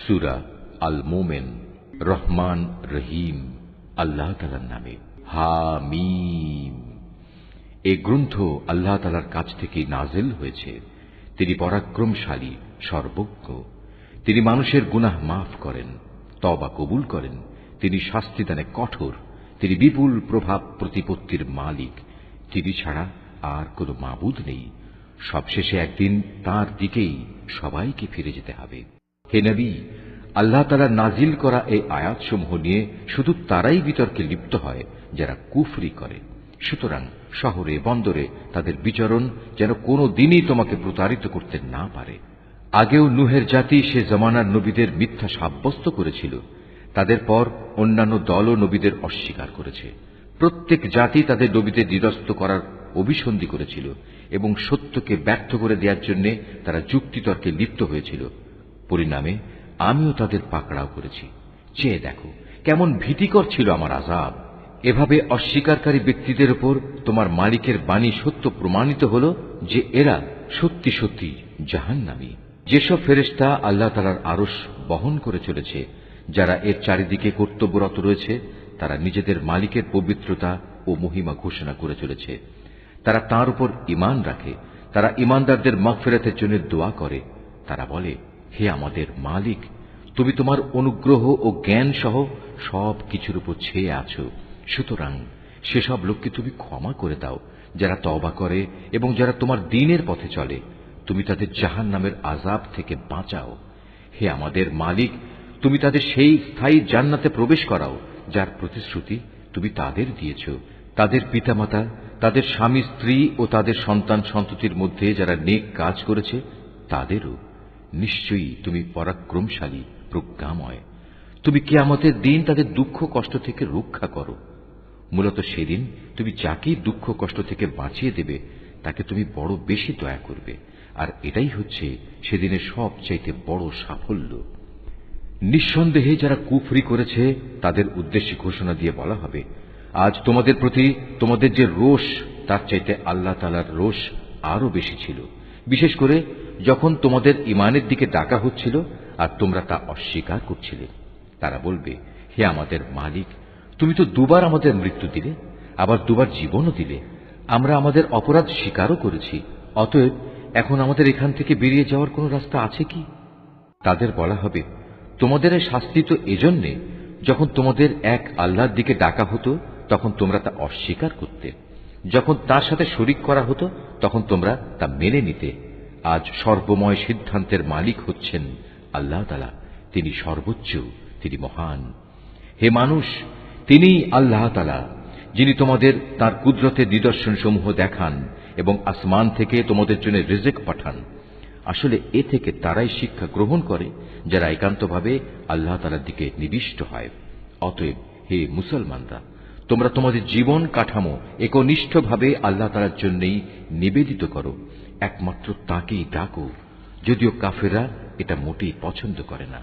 সূরা আল মোমেন। রহমান রহিম আল্লাহ তাআলার নামে। হামিম। এই গ্রন্থ আল্লাহ তাআলার কাছ থেকে নাজিল হয়েছে। তিনি পরাক্রমশালী, সর্বজ্ঞ। তিনি মানুষের গুনাহ মাফ করেন, তওবা কবুল করেন। তিনি শাস্তিদানে কঠোর। তিনি বিপুল প্রভাব প্রতিপত্তির মালিক। তিনি ছাড়া আর কোনো মাবুদ নেই। সবশেষে একদিন তাঁর দিকেই সবাইকে ফিরে যেতে হবে। হে নবী, আল্লাহ তাআলা নাজিল করা এই আয়াতসমূহ নিয়ে শুধু তারাই বিতর্কে লিপ্ত হয় যারা কুফরি করে। সুতরাং শহরে বন্দরে তাদের বিচরণ যেন কোনো দিনই তোমাকে প্রতারিত করতে না পারে। আগেও নূহের জাতি সে জমানার নবীদের মিথ্যা সাব্যস্ত করেছিল। তাদের পর অন্যান্য দলও নবীদের অস্বীকার করেছে। প্রত্যেক জাতি তাদের নবীদের নিরস্ত করার অভিসন্ধি করেছিল এবং সত্যকে ব্যর্থ করে দেওয়ার জন্য তারা যুক্তিতর্কে লিপ্ত হয়েছিল। পরিণামে আমিও তাদের পাকড়াও করেছি। চেয়ে দেখো কেমন ভীতিকর ছিল আমার আযাব। এভাবে অস্বীকারী ব্যক্তিদের উপর তোমার মালিকের বাণী সত্য প্রমাণিত হল যে এরা সত্যি সত্যি জাহান্নামী। যেসব ফেরেশতা আল্লাহ তাআলার আরশ বহন করে চলেছে, যারা এর চারিদিকে কর্তব্যরত রয়েছে, তারা নিজেদের মালিকের পবিত্রতা ও মহিমা ঘোষণা করে চলেছে। তারা তাঁর উপর ঈমান রাখে। তারা ঈমানদারদের মাগফিরাতের জন্য দোয়া করে। তারা বলে, হে আমাদের মালিক, তুমি তোমার অনুগ্রহ ও জ্ঞান সহ সব কিছুর উপর ছেয়ে আছো। সুতরাং সেসব লোককে তুমি ক্ষমা করে দাও যারা তওবা করে এবং যারা তোমার দ্বীনের পথে চলে। তুমি তাদের জাহান্নামের আযাব থেকে বাঁচাও। হে আমাদের মালিক, তুমি তাদের সেই স্থায়ী জান্নাতে প্রবেশ করাও যার প্রতিশ্রুতি তুমি তাদের দিয়েছ। তাদের পিতামাতা, তাদের স্বামী স্ত্রী ও তাদের সন্তান সন্ততির মধ্যে যারা নেক কাজ করেছে তাদেরও। নিশ্চয়ই তুমি পরাক্রমশালী, প্রজ্ঞাময়। তুমি কিয়ামতের দিন তাদের দুঃখ কষ্ট থেকে রক্ষা করো। মূলত সেদিন তুমি যাকেই দুঃখ কষ্ট থেকে বাঁচিয়ে দেবে তাকে তুমি বড় বেশি দয়া করবে, আর এটাই হচ্ছে সেদিনের সবচাইতে বড় সাফল্য। নিঃসন্দেহে যারা কুফরি করেছে তাদের উদ্দেশ্যে ঘোষণা দিয়ে বলা হবে, আজ তোমাদের প্রতি তোমাদের যে রোষ তার চাইতে আল্লাহ তাআলার রোষ আরো বেশি ছিল, বিশেষ করে যখন তোমাদের ঈমানের দিকে ডাকা হচ্ছিল আর তোমরা তা অস্বীকার করছিলে। তারা বলবে, হে আমাদের মালিক, তুমি তো দুবার আমাদের মৃত্যু দিলে, আবার দুবার জীবনও দিলে। আমরা আমাদের অপরাধ স্বীকারও করেছি। অতএব এখন আমাদের এখান থেকে বেরিয়ে যাওয়ার কোন রাস্তা আছে কি? তাদের বলা হবে, তোমাদের এই শাস্তি তো এজন্যে, যখন তোমাদের এক আল্লাহর দিকে ডাকা হতো তখন তোমরা তা অস্বীকার করতে। যখন তার সাথে শরীক করা হতো তখন তোমরা তা মেনে নিতে। আজ সর্বময় সিদ্ধান্তের মালিক হচ্ছেন আল্লাহ তাআলা। তিনি সর্বোচ্চ, তিনি মহান। হে মানুষ, তিনিই আল্লাহ তাআলা যিনি তোমাদের তাঁর কুদরতের নিদর্শন সমূহ দেখান এবং আসমান থেকে তোমাদের জন্য রিজিক পাঠান। আসলে এ থেকে তারাই শিক্ষা গ্রহণ করে যারা একান্তভাবে আল্লাহ তাআলার দিকে নিবিষ্ট হয়। অতএব হে মুসলমানরা, তোমরা তোমাদের জীবন কাঠামো একনিষ্ঠভাবে আল্লাহ তাআলার জন্যই নিবেদিত করো। একমাত্র তাঁকেই ডাকো, যদিও কাফেররা এটা মোটেই পছন্দ করে না।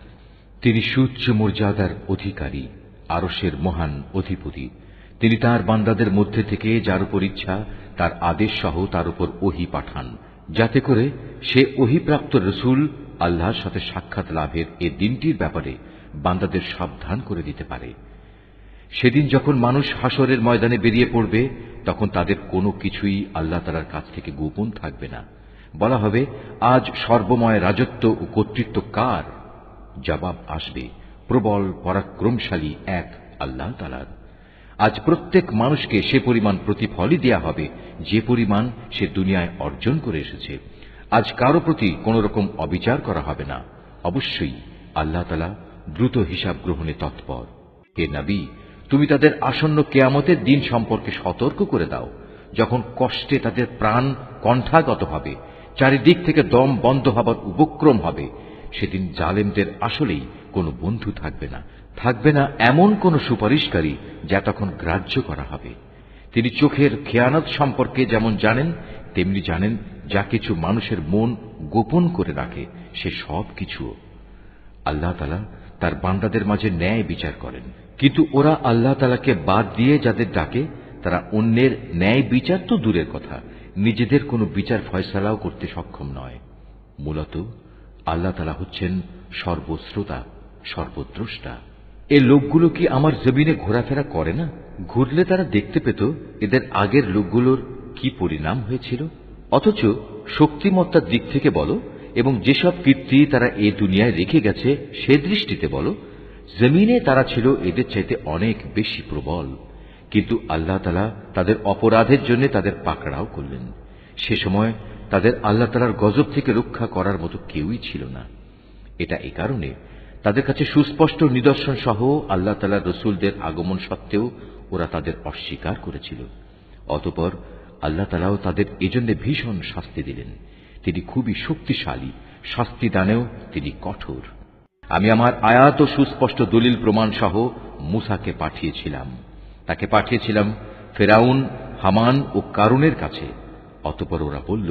তিনি সুউচ্চ মর্যাদার অধিকারী, আরশের মহান অধিপতি। তিনি তাঁর বান্দাদের মধ্যে থেকে যার উপর ইচ্ছা তার আদেশ সহ তার উপর ওহী পাঠান, যাতে করে সে ওহীপ্রাপ্ত রসূল আল্লাহর সাথে সাক্ষাৎ লাভের এ দিনটির ব্যাপারে বান্দাদের সাবধান করে দিতে পারে। সেদিন যখন মানুষ হাসরের ময়দানে বেরিয়ে পড়বে তখন তাদের কোনো কিছুই আল্লাহ তাআলার কাছ থেকে গোপন থাকবে না। বলা হবে, আজ সর্বময় রাজত্ব ও কর্তৃত্ব কার? জবাব আসবে, প্রবল পরাক্রমশালী এক আল্লাহ তাআলার। আজ প্রত্যেক মানুষকে সে পরিমাণ প্রতিফলই দেয়া হবে যে পরিমাণ সে দুনিয়ায় অর্জন করে এসেছে। আজ কারো প্রতি কোন রকম অবিচার করা হবে না। অবশ্যই আল্লাহ তাআলা দ্রুত হিসাব গ্রহণে তৎপর। হে নবী, তুমি তাদের আসন্ন কিয়ামতের দিন সম্পর্কে সতর্ক করে দাও, যখন কষ্টে তাদের প্রাণ কণ্ঠাগত হবে, চারিদিক থেকে দম বন্ধ হবার উপক্রম হবে। সেদিন জালেমদের আসলেই কোনো বন্ধু থাকবে না, থাকবে না এমন কোন সুপারিশকারী যা তখন গ্রাহ্য করা হবে। তিনি চোখের খেয়ানত সম্পর্কে যেমন জানেন, তেমনি জানেন যা কিছু মানুষের মন গোপন করে রাখে সে সব কিছুও। আল্লাহ তাআলা তার বান্দাদের মাঝে ন্যায় বিচার করেন, কিন্তু ওরা আল্লাহ তাআলাকে বাদ দিয়ে যাদের ডাকে তারা অন্যের ন্যায় বিচার তো দূরের কথা, নিজেদের কোনো বিচার ফয়সালাও করতে সক্ষম নয়। মূলত আল্লাহ তাআলা হচ্ছেন সর্বশ্রোতা, সর্বদ্রষ্টা। এই লোকগুলো কি আমার জমিনে ঘোরাফেরা করে না? ঘুরলে তারা দেখতে পেত এদের আগের লোকগুলোর কি পরিণাম হয়েছিল। অথচ শক্তিমত্তার দিক থেকে বলো এবং যেসব কীর্তি তারা এ দুনিয়ায় রেখে গেছে সে দৃষ্টিতে বলো, জমিনে তারা ছিল এদের চাইতে অনেক বেশি প্রবল। কিন্তু আল্লাহ তাআলা তাদের অপরাধের জন্য তাদের পাকড়াও করলেন। সে সময় তাদের আল্লাহ তাআলার গজব থেকে রক্ষা করার মতো কেউই ছিল না। এটা এ কারণে তাদের কাছে সুস্পষ্ট নিদর্শন সহ আল্লাহ তাআলার রসুলদের আগমন সত্ত্বেও ওরা তাদের অস্বীকার করেছিল। অতঃপর আল্লাহ তাআলাও তাদের এজন্য ভীষণ শাস্তি দিলেন। তিনি খুবই শক্তিশালী, শাস্তি দানেও তিনি কঠোর। আমি আমার আয়াত ও সুস্পষ্ট দলিল প্রমাণ সহ মূসাকে পাঠিয়েছিলাম। তাকে পাঠিয়েছিলাম ফেরাউন, হামান ও কারুনের কাছে। অতঃপর ওরা বলল,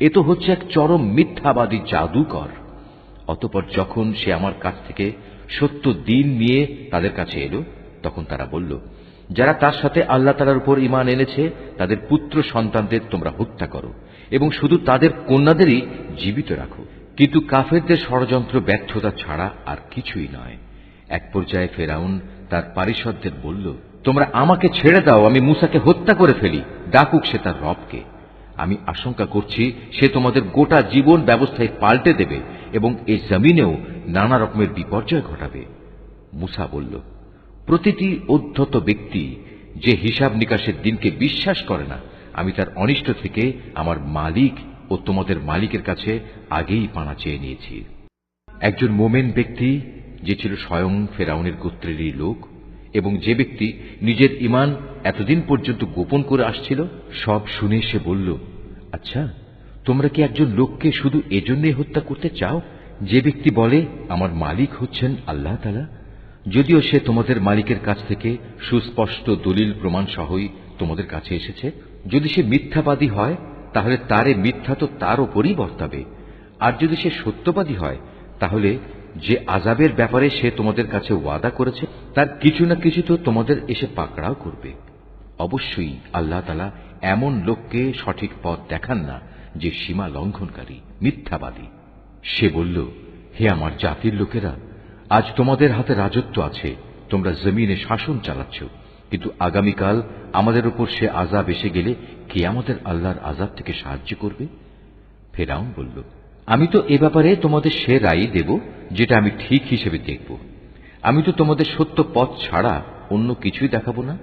এ তো হচ্ছে এক চরম মিথ্যাবাদী জাদুকর। অতঃপর যখন সে আমার কাছ থেকে সত্য দিন নিয়ে তাদের কাছে এলো, তখন তারা বলল, যারা তার সাথে আল্লাহ তাআলার উপর ঈমান এনেছে তাদের পুত্র সন্তানদের তোমরা হত্যা করো এবং শুধু তাদের কন্যাদেরই জীবিত রাখো। কিন্তু কাফেরদের ষড়যন্ত্র ব্যর্থতা ছাড়া আর কিছুই নয়। এক পর্যায়ে ফেরাউন তার পারিষদদের বলল, তোমরা আমাকে ছেড়ে দাও, আমি মূসাকে হত্যা করে ফেলি, ডাকুক সে তার রবকে। আমি আশঙ্কা করছি সে তোমাদের গোটা জীবন ব্যবস্থায় পাল্টে দেবে এবং এই জমিনেও নানা রকমের বিপর্যয় ঘটাবে। মূসা বলল, প্রতিটি উদ্ধত ব্যক্তি যে হিসাব নিকাশের দিনকে বিশ্বাস করে না, আমি তার অনিষ্ট থেকে আমার মালিক ও তোমাদের মালিকের কাছে আগেই পানা চেয়ে নিয়েছি। একজন মোমেন ব্যক্তি যে ছিল স্বয়ং ফেরাউনের গোত্রেরই লোক এবং যে ব্যক্তি নিজের ঈমান এতদিন পর্যন্ত গোপন করে আসছিল, সব শুনে সে বলল, আচ্ছা, তোমরা কি একজন লোককে শুধু এজন্যই হত্যা করতে চাও যে ব্যক্তি বলে আমার মালিক হচ্ছেন আল্লাহ তাআলা, যদিও সে তোমাদের মালিকের কাছ থেকে সুস্পষ্ট দলিল প্রমাণ সহই তোমাদের কাছে এসেছে? যদি সে মিথ্যাবাদী হয় তাহলে তার এই মিথ্যা তো তার ওপরই বর্তাবে, আর যদি সে সত্যবাদী হয় তাহলে যে আযাবের ব্যাপারে সে তোমাদের কাছে ওয়াদা করেছে তার কিছু না কিছু তো তোমাদের এসে পাকড়াও করবে। অবশ্যই আল্লাহ তাআলা এমন লোককে সঠিক পথ দেখান না যে সীমা লঙ্ঘনকারী, মিথ্যাবাদী। সে বলল, হে আমার জাতির লোকেরা, আজ তোমাদের হাতে রাজত্ব আছে, তোমরা জমিনে শাসন চালাচ্ছ, কিন্তু আগামীকাল আমাদের উপর সে আযাব এসে গেলে কে আমাদের আল্লাহর আযাব থেকে সাহায্য করবে? ফেরাউন বলল, আমি তো এ ব্যাপারে তোমাদের সে রায় দেব যেটা আমি ঠিক হিসেবে দেখব। আমি তো তোমাদের সত্য পথ ছাড়া অন্য কিছুই দেখাবো না।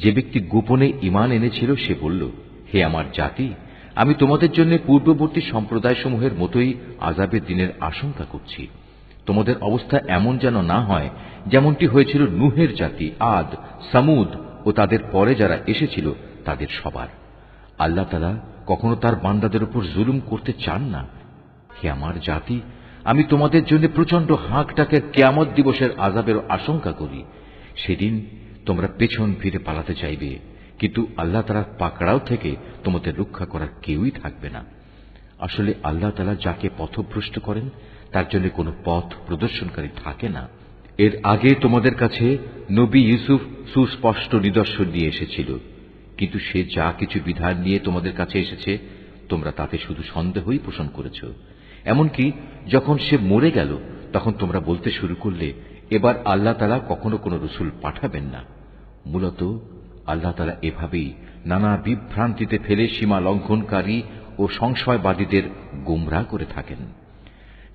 যে ব্যক্তি গোপনে ঈমান এনেছিল সে বলল, হে আমার জাতি, আমি তোমাদের জন্য পূর্ববর্তী সম্প্রদায়সমূহের মতোই আযাবের দিনের আশঙ্কা করছি। তোমাদের অবস্থা এমন যেন না হয় যেমনটি হয়েছিল নূহের জাতি, আদ, সামুদ ও তাদের পরে যারা এসেছিল তাদের সবার। আল্লাহ তাআলা কখনো তার বান্দাদের উপর জুলুম করতে চান না। হে আমার জাতি, আমি তোমাদের জন্য প্রচন্ড হাঁক ডাকের কিয়ামত দিবসের আযাবের আশঙ্কা করি। সেদিন তোমরা পেছন ফিরে পালাতে চাইবে, কিন্তু আল্লাহ তাআলার পাকড়াও থেকে তোমাদের রক্ষা করার কেউই থাকবে না। আসলে আল্লাহ তাআলা যাকে পথভ্রষ্ট করেন তার জন্য কোনো পথ প্রদর্শনকারী থাকে না। এর আগে তোমাদের কাছে নবী ইউসুফ সুস্পষ্ট নিদর্শন নিয়ে এসেছিল, কিন্তু সে যা কিছু বিধান নিয়ে তোমাদের কাছে এসেছে তোমরা তাতে শুধু সন্দেহই পোষণ করেছ। এমনকি যখন সে মরে গেল তখন তোমরা বলতে শুরু করলে, এবার আল্লাহ তাআলা কখনো কোনো রসুল পাঠাবেন না। মূলত আল্লাহ তাআলা এভাবেই নানা বিভ্রান্তিতে ফেলে সীমা লঙ্ঘনকারী ও সংশয়বাদীদের গোমরাহ করে থাকেন।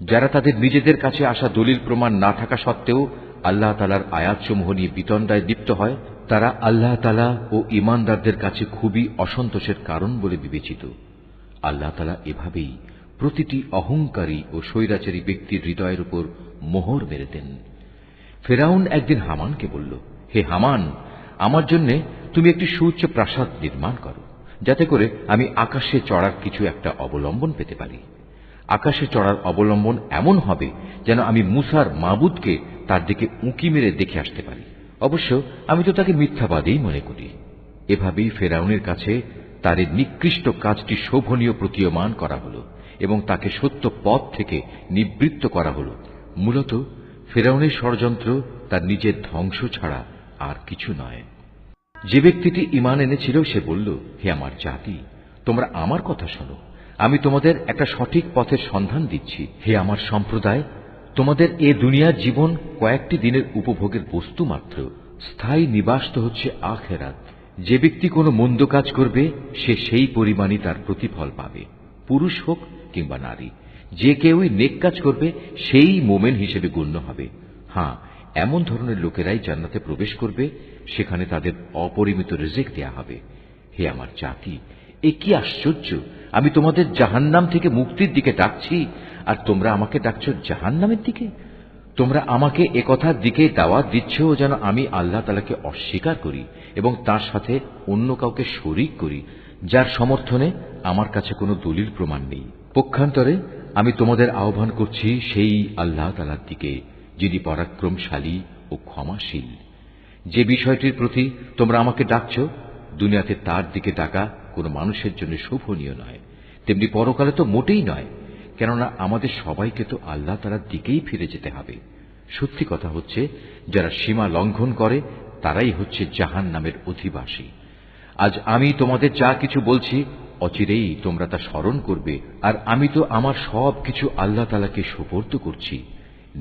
যারা তাদের নিজেদের কাছে আসা দলিল প্রমাণ না থাকা সত্ত্বেও আল্লাহ তাআলার আয়াতসমূহ নিয়ে বিতণ্ডায় লিপ্ত হয়, তারা আল্লাহ তাআলা ও ঈমানদারদের কাছে খুবই অসন্তোষের কারণ বলে বিবেচিত। আল্লাহ তাআলা এভাবেই প্রতিটি অহংকারী ও স্বৈরাচারী ব্যক্তির হৃদয়ের উপর মোহর মেরে দেন। ফেরাউন একদিন হামানকে বলল, হে হামান, আমার জন্য তুমি একটি সুউচ্চ প্রাসাদ নির্মাণ করো, যাতে করে আমি আকাশে চড়ার কিছু একটা অবলম্বন পেতে পারি। আকাশে চড়ার অবলম্বন এমন হবে যেন আমি মূসার মাবুদকে তার দিকে উঁকি মেরে দেখে আসতে পারি। অবশ্য আমি তো তাকে মিথ্যাবাদী মনে করি। এভাবেই ফেরাউনের কাছে তার এই নিকৃষ্ট কাজটি শোভনীয় প্রতীয়মান করা হলো এবং তাকে সত্য পথ থেকে নিবৃত্ত করা হলো। মূলত ফেরাউনের ষড়যন্ত্র তার নিজের ধ্বংস ছাড়া আর কিছু নয়। যে ব্যক্তিটি ঈমান এনেছিল সে বলল, হে আমার জাতি, তোমরা আমার কথা শোনো, আমি তোমাদের একটা সঠিক পথের সন্ধান দিচ্ছি। হে আমার সম্প্রদায়, তোমাদের এ দুনিয়ার জীবন কয়েকটি দিনের উপভোগের বস্তু মাত্র। স্থায়ী নিবাস তো হচ্ছে আখিরাত। যে ব্যক্তি কোনো মন্দ কাজ করবে সে সেই পরিমাণই তার প্রতিফল পাবে, পুরুষ হোক কিংবা নারী। যে কেউই নেক কাজ করবে সেই মোমেন হিসেবে গণ্য হবে। হ্যাঁ, এমন ধরনের লোকেরাই জান্নাতে প্রবেশ করবে, সেখানে তাদের অপরিমিত রিজিক দেয়া হবে। হে আমার জাতি, এ কি আশ্চর্য! আমি তোমাদের জাহান্নাম থেকে মুক্তির দিকে ডাকছি, আর তোমরা আমাকে ডাকছো জাহান্নামের দিকে। তোমরা আমাকে একথার দিকে দাওয়াত দিচ্ছ যেন আমি আল্লাহ তাআলাকে অস্বীকার করি এবং তার সাথে অন্য কাউকে শরীক করি, যার সমর্থনে আমার কাছে কোনো দলিল প্রমাণ নেই। পক্ষান্তরে আমি তোমাদের আহ্বান করছি সেই আল্লাহ তাআলার দিকে, যিনি পরাক্রমশালী ও ক্ষমাশীল। যে বিষয়টির প্রতি তোমরা আমাকে ডাকছ, দুনিয়াতে তার দিকে ডাকা কোনো মানুষের জন্য শোভনীয় নয়, তেমনি পরকালে তো মোটেই নয়, কেননা আমাদের সবাইকে তো আল্লাহ তাআলার দিকেই ফিরে যেতে হবে। সত্যি কথা হচ্ছে, যারা সীমা লঙ্ঘন করে তারাই হচ্ছে জাহান্নামের অধিবাসী। আজ আমি তোমাদের যা কিছু বলছি অচিরেই তোমরা তা স্মরণ করবে, আর আমি তো আমার সব কিছু আল্লাহ তাআলাকে সুপর্দ করছি।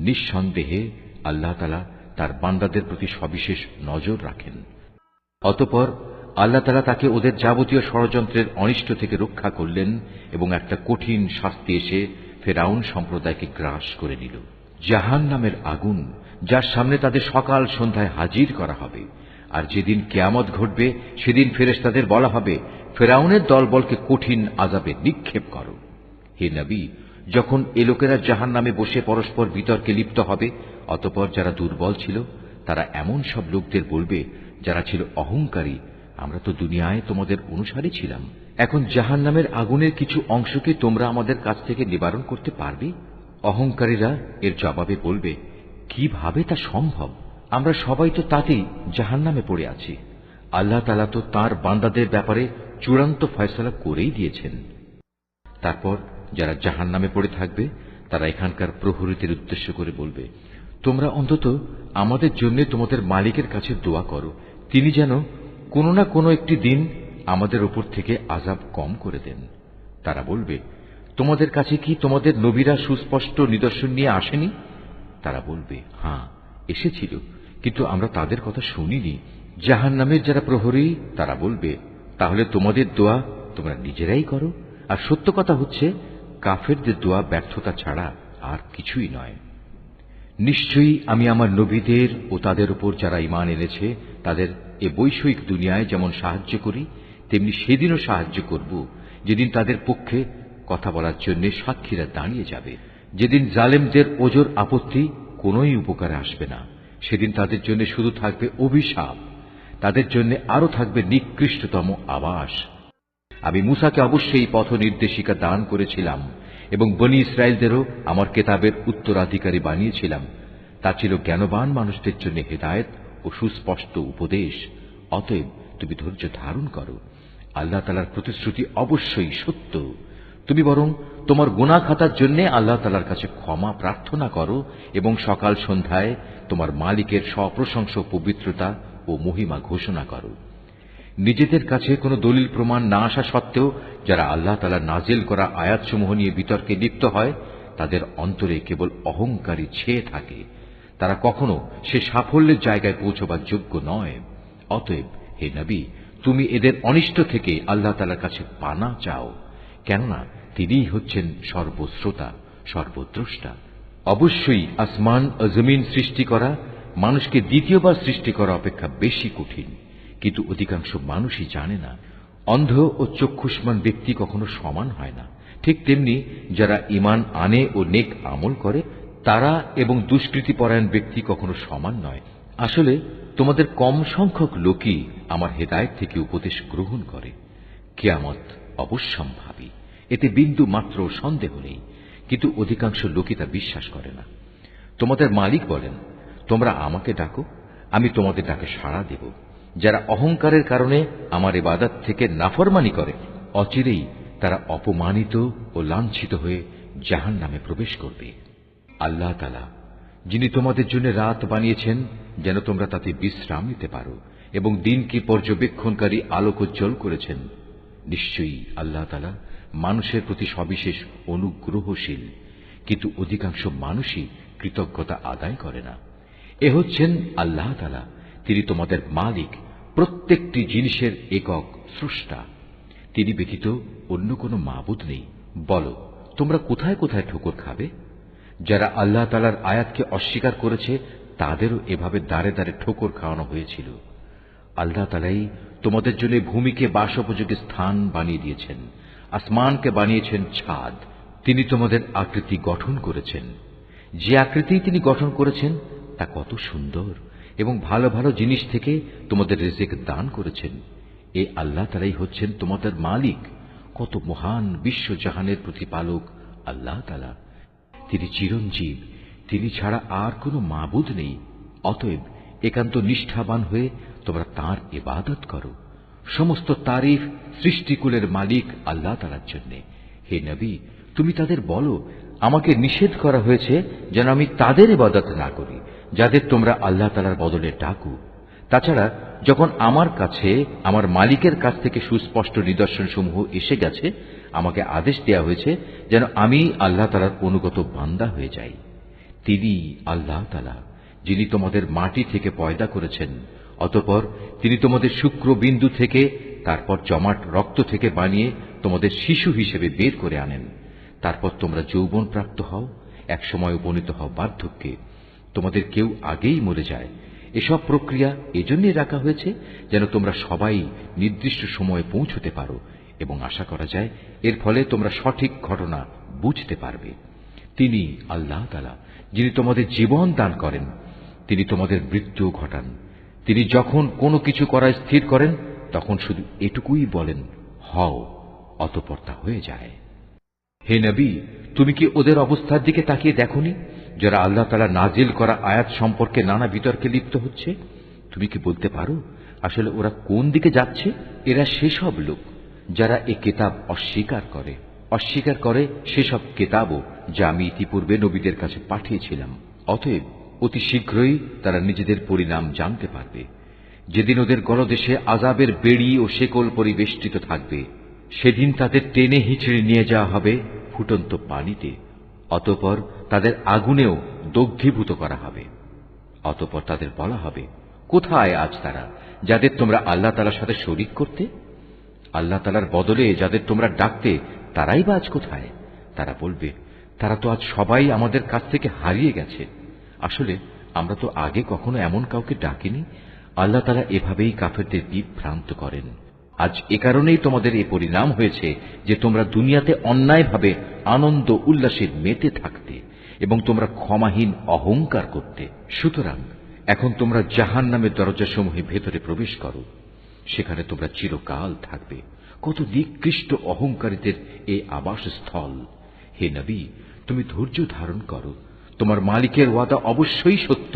নিঃসন্দেহে আল্লাহ তাআলা তার বান্দাদের প্রতি সবিশেষ নজর রাখেন। অতঃপর আল্লাহ তাআলা তাকে ওদের যাবতীয় ষড়যন্ত্রের অনিষ্ট থেকে রক্ষা করলেন এবং একটা কঠিন শাস্তি এসে ফেরাউন সম্প্রদায়কে গ্রাস করে নিল। জাহান্নামের আগুন, যার সামনে তাদের সকাল সন্ধ্যায় হাজির করা হবে। আর যেদিন কিয়ামত ঘটবে সেদিন ফেরেশতাদের বলা হবে, ফেরাউনের দলবলকে কঠিন আযাবে নিক্ষেপ করো। হে নবী, যখন এ লোকেরা জাহান্নামে বসে পরস্পর বিতর্কে লিপ্ত হবে, অতঃপর যারা দুর্বল ছিল তারা এমন সব লোকদের বলবে যারা ছিল অহংকারী, আমরা তো দুনিয়ায় তোমাদের অনুসারী ছিলাম, এখন জাহান্নামের আগুনের কিছু অংশকে তোমরা আমাদের কাছ থেকে নিবারণ করতে পারবে? অহংকারীরা এর জবাবে বলবে, কিভাবে তা সম্ভব? আমরা সবাই তো তাতেই জাহান্নামে পড়ে আছি। আল্লাহ তাআলা তো তাঁর বান্দাদের ব্যাপারে চূড়ান্ত ফয়সালা করেই দিয়েছেন। তারপর যারা জাহান্নামে পড়ে থাকবে তারা এখানকার প্রহরীদের উদ্দেশ্য করে বলবে, তোমরা অন্তত আমাদের জন্য তোমাদের মালিকের কাছে দোয়া করো, তিনি যেন কোনো না কোনো একটি দিন আমাদের উপর থেকে আযাব কম করে দেন। তারা বলবে, তোমাদের কাছে কি তোমাদের নবীরা সুস্পষ্ট নিদর্শন নিয়ে আসেনি? তারা বলবে, হ্যাঁ এসেছিল, কিন্তু আমরা তাদের কথা শুনিনি। জাহান্নামের যারা প্রহরী তারা বলবে, তাহলে তোমাদের দোয়া তোমরা নিজেরাই করো। আর সত্য কথা হচ্ছে, কাফেরদের দোয়া ব্যর্থতা ছাড়া আর কিছুই নয়। নিশ্চয়ই আমি আমার নবীদের ও তাদের উপর যারা ঈমান এনেছে তাদের এ বৈষয়িক দুনিয়ায় যেমন সাহায্য করি, তেমনি সেদিনও সাহায্য করব, যেদিন তাদের পক্ষে কথা বলার জন্য সাক্ষীরা দাঁড়িয়ে যাবে। যেদিন জালেমদের ওজর আপত্তি কোনোই উপকারে আসবে না, সেদিন তাদের জন্য শুধু থাকবে অভিশাপ, তাদের জন্য আরো থাকবে নিকৃষ্টতম আবাস। আমি মূসাকে অবশ্যই পথ নির্দেশিকা দান করেছিলাম এবং বনী ইসরায়েলদেরও আমার কেতাবের উত্তরাধিকারী বানিয়েছিলাম। তা ছিল জ্ঞানবান মানুষদের জন্য হেদায়েত ও সুস্পষ্ট উপদেশ। অতএব তুমি ধৈর্য ধারণ করো, আল্লাহ তাআলার প্রতিশ্রুতি অবশ্যই সত্য। তুমি বরং তোমার গুনাহ খাতার জন্য আল্লাহ তাআলার কাছে ক্ষমা প্রার্থনা করো এবং সকাল সন্ধ্যায় তোমার মালিকের সপ্রশংস পবিত্রতা ও মহিমা ঘোষণা করো। নিজেদের কাছে কোনো দলিল প্রমাণ না আসা সত্ত্বেও যারা আল্লাহ তাআলার নাজিল করা আয়াতসমূহ নিয়ে বিতর্কে লিপ্ত হয়, তাদের অন্তরে কেবল অহংকারী ছেয়ে থাকে। তারা কখনো সে সাফল্যের জায়গায় পৌঁছবার যোগ্য নয়। অতএব হে নবী, তুমি এদের অনিষ্ট থেকে আল্লাহ তাআলার কাছে পানা চাও, কেননা তিনিই হচ্ছেন সর্বশ্রোতা, সর্বদ্রষ্টা। অবশ্যই আসমান ও জমিন সৃষ্টি করা মানুষকে দ্বিতীয়বার সৃষ্টি করা অপেক্ষা বেশি কঠিন, কিন্তু অধিকাংশ মানুষই জানে না। অন্ধ ও চক্ষুষ্মান ব্যক্তি কখনো সমান হয় না। ঠিক তেমনি যারা ঈমান আনে ও নেক আমল করে তারা এবং দুষ্কৃতিপরায়ণ ব্যক্তি কখনো সমান নয়। আসলে তোমাদের কম সংখ্যক লোকই আমার হেদায়েত থেকে উপদেশ গ্রহণ করে। কিয়ামত অবশ্যম্ভাবী, এতে বিন্দু মাত্র সন্দেহ নেই, কিন্তু অধিকাংশ লোকই তা বিশ্বাস করে না। তোমাদের মালিক বলেন, তোমরা আমাকে ডাকো, আমি তোমাদের ডাকে সাড়া দেব। যারা অহংকারের কারণে আমার ইবাদত থেকে নাফরমানি করে, অচিরেই তারা অপমানিত ও লাঞ্ছিত হয়ে জাহান্নামে প্রবেশ করবে। আল্লাহ তাআলা যিনি তোমাদের জন্য রাত বানিয়েছেন যেন তোমরা তাতে বিশ্রাম নিতে পারো, এবং দিনকে পর্যবেক্ষণকারী আলোকোজ্জ্বল করেছেন, নিশ্চয়ই আল্লাহ তাআলা মানুষের প্রতি সবিশেষ অনুগ্রহশীল, কিন্তু অধিকাংশ মানুষই কৃতজ্ঞতা আদায় করে না। এ হচ্ছেন আল্লাহ তাআলা, তিনি তোমাদের মালিক, প্রত্যেকটি জিনিসের একক স্রষ্টা। তিনি ব্যতীত অন্য কোনো মাবুদ নেই। বলো, তোমরা কোথায় কোথায় ঠোকর খাবে? যারা আল্লাহ তাআলার আয়াতকে অস্বীকার করেছে তাদেরও এভাবে দাঁড়ে দাঁড়ে ঠোকর খাওয়ানো হয়েছিল। আল্লাহ তাআলাই তোমাদের জন্য ভূমিকে বাসোপযোগী স্থান বানিয়ে দিয়েছেন, আসমানকে বানিয়েছেন ছাদ। তিনি তোমাদের আকৃতি গঠন করেছেন। যে আকৃতি তিনি গঠন করেছেন তা কত সুন্দর, এবং ভালো ভালো জিনিস থেকে তোমাদের রিজিক দান করেছেন। এই আল্লাহ তাআলাই হচ্ছেন তোমাদের মালিক। কত মহান বিশ্বজাহানের প্রতিপালক আল্লাহ তাআলা। তিনি চিরঞ্জীব, তিনি ছাড়া আর কোনো মাবুদ নেই। অতএব একান্ত নিষ্ঠাবান হয়ে তোমরা তাঁর ইবাদত করো। সমস্ত তারিফ সৃষ্টিকুলের মালিক আল্লাহ তাআলার জন্য। হে নবী, তুমি তাদের বলো, আমাকে নিষেধ করা হয়েছে যেন আমি তাদের ইবাদত না করি যাদের তোমরা আল্লাহ তাআলার বদলে ডাকো। তাছাড়া যখন আমার কাছে আমার মালিকের কাছ থেকে সুস্পষ্ট নিদর্শনসমূহ এসে গেছে, আমাকে আদেশ দেয়া হয়েছে যেন আমি আল্লাহ তাআলার অনুগত বান্দা হয়ে যাই। তিনি আল্লাহ তাআলা, যিনি তোমাদের মাটি থেকে পয়দা করেছেন, অতঃপর তিনি তোমাদের শুক্রবিন্দু থেকে, তারপর জমাট রক্ত থেকে বানিয়ে তোমাদের শিশু হিসেবে বের করে আনেন। তারপর তোমরা যৌবন প্রাপ্ত হও, একসময় উপনীত হও বার্ধক্যে। তোমাদের কেউ আগেই মরে যায়। এসব প্রক্রিয়া এজন্যই রাখা হয়েছে যেন তোমরা সবাই নির্দিষ্ট সময়ে পৌঁছতে পারো, এবং আশা করা যায় এর ফলে তোমরা সঠিক ঘটনা বুঝতে পারবে। তিনি আল্লাহ তাআলা, যিনি তোমাদের জীবন দান করেন, তিনি তোমাদের মৃত্যু ঘটান। তিনি যখন কোনো কিছু করা স্থির করেন তখন শুধু এটুকুই বলেন, হও, অতঃপর তা হয়ে যায়। হে নবী, তুমি কি ওদের অবস্থার দিকে তাকিয়ে দেখোনি যারা আল্লাহ তাআলা নাজিল করা আয়াত সম্পর্কে নানা বিতর্কে লিপ্ত হচ্ছে? তুমি কি বলতে পারো আসলে ওরা কোন দিকে যাচ্ছে? এরা সেসব লোক যারা এ কিতাব অস্বীকার করে সেসব কিতাবও যা আমি ইতিপূর্বে নবীদের কাছে পাঠিয়েছিলাম। অতএব অতি শীঘ্রই তারা নিজেদের পরিণাম জানতে পারবে। যেদিন ওদের গলদেশে আযাবের বেড়ি ও শেকল পরিবেষ্টিত থাকবে, সেদিন তাদের টেনে হিঁচড়ে নিয়ে যাওয়া হবে ফুটন্ত পানিতে, অতঃপর তাদের আগুনেও দগ্ধীভূত করা হবে। অতঃপর তাদের বলা হবে, কোথায় আজ তারা যাদের তোমরা আল্লাহ তাআলার সাথে শরীক করতে? আল্লাহ তাআলার বদলে যাদের তোমরা ডাকতে, তারাই বা আজ কোথায়? তারা বলবে, তারা তো আজ সবাই আমাদের কাছ থেকে হারিয়ে গেছে। আসলে আমরা তো আগে কখনো এমন কাউকে ডাকিনি। আল্লাহ তাআলা এভাবেই কাফেরদের বিভ্রান্ত করেন। আজ এ কারণেই তোমাদের এ পরিণাম হয়েছে যে তোমরা দুনিয়াতে অন্যায়ভাবে আনন্দ উল্লাসে মেতে থাকতে এবং তোমরা ক্ষমাহীন অহংকার করতে। সুতরাং এখন তোমরা জাহান্নামের দরজাসমূহে ভেতরে প্রবেশ করো, সেখানে তোমরা চিরকাল থাকবে। কত নিকৃষ্ট অহংকারীদের এই আবাসস্থল। হে নবী, তুমি ধৈর্য ধারণ করো। তোমার মালিকের ওয়াদা অবশ্যই সত্য।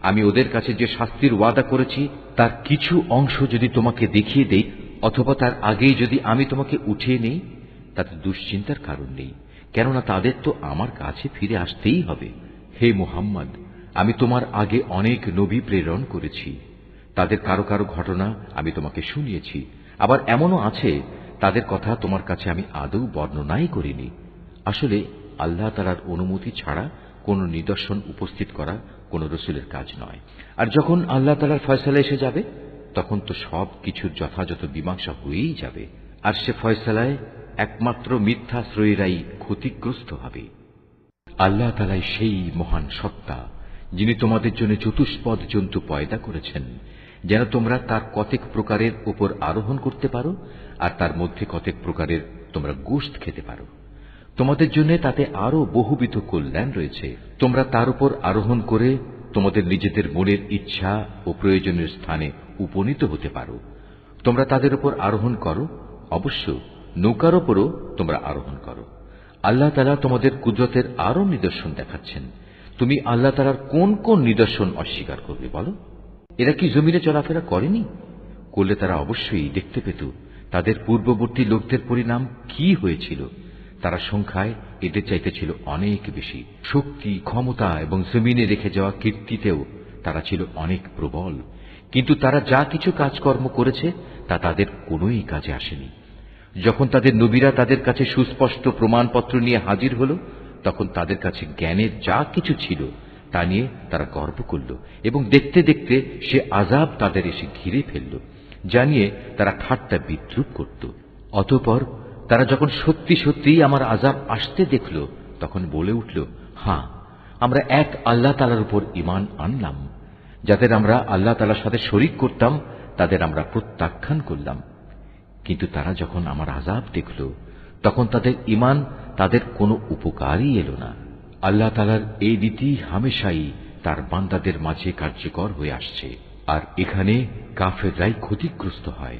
আমি ওদের কাছে যে শাস্তির ওয়াদা করেছি তার কিছু অংশ যদি তোমাকে দেখিয়ে দেই, অথবা তার আগেই যদি আমি তোমাকে উঠিয়ে নেই, তাতে দুশ্চিন্তার কারণ নেই, কেননা তাদের তো আমার কাছে ফিরে আসতেই হবে। হে মুহাম্মদ, আমি তোমার আগে অনেক নবী প্রেরণ করেছি। তাদের কারো কারো ঘটনা আমি তোমাকে শুনিয়েছি। আবার এমনও আছে তাদের কথা তোমার কাছে আমি আদৌ বর্ণনাই করিনি। আসলে আল্লাহ তাআলার অনুমতি ছাড়া কোনো নিদর্শন উপস্থিত করা কোন রসুলের কাজ নয়। আর যখন আল্লাহ তাআলার ফয়সালা এসে যাবে তখন তো সব কিছুর যথাযথ মীমাংসা হয়েই যাবে, আর সে ফয়সালায় একমাত্র মিথ্যাশ্রয়ীরাই ক্ষতিগ্রস্ত হবে। আল্লাহ তাআলাই সেই মহান সত্তা যিনি তোমাদের জন্য চতুষ্পদ জন্তু পয়দা করেছেন, যেন তোমরা তার কতেক প্রকারের উপর আরোহণ করতে পারো, আর তার মধ্যে কতেক প্রকারের তোমরা গোশত খেতে পারো। তোমাদের জন্য তাতে আরো বহুবিধ কল্যাণ রয়েছে। তোমরা তার উপর আরোহণ করে তোমাদের নিজেদের মনের ইচ্ছা ও প্রয়োজনের স্থানে উপনীত হতে পারো। তোমরা তাদের উপর আরোহণ করো, অবশ্য নৌকার উপরও তোমরা আরোহণ করো। আল্লাহ তাআলা তোমাদের কুদরতের আরো নিদর্শন দেখাচ্ছেন। তুমি আল্লাহ তাআলার কোন কোন নিদর্শন অস্বীকার করবে বলো? এরা কি জমিনে চলাফেরা করেনি? করলে তারা অবশ্যই দেখতে পেত তাদের পূর্ববর্তী লোকদের পরিণাম কি হয়েছিল। তারা সংখ্যায় এদের চাইতে ছিল অনেক বেশি। শক্তি, ক্ষমতা এবং জমিনে রেখে যাওয়া কীর্তিতেও তারা ছিল অনেক প্রবল। কিন্তু তারা যা কিছু কাজকর্ম করেছে তা তাদের কোনোই কাজে আসেনি। যখন তাদের নবীরা তাদের কাছে সুস্পষ্ট প্রমাণপত্র নিয়ে হাজির হল, তখন তাদের কাছে জ্ঞানের যা কিছু ছিল তা নিয়ে তারা গর্ব করল এবং দেখতে দেখতে সে আযাব তাদের এসে ঘিরে ফেলল, যা নিয়ে তারা ঠাট্টা বিদ্রূপ করত। অতঃপর তারা যখন সত্যি সত্যি আমার আযাব আসতে দেখল, তখন বলে উঠল, হ্যাঁ, আমরা এক আল্লাহ তাআলার উপর ঈমান আনলাম। যাদের আমরা আল্লাহ তাআলার সাথে শরীক করতাম তাদের আমরা প্রত্যাখ্যান করলাম। কিন্তু তারা যখন আমার আযাব দেখল, তখন তাদের ঈমান তাদের কোনো উপকারই এলো না। আল্লাহ তাআলার এই রীতি হামেশাই তার বান্দাদের মাঝে কার্যকর হয়ে আসছে, আর এখানে কাফেররাই ক্ষতিগ্রস্ত হয়।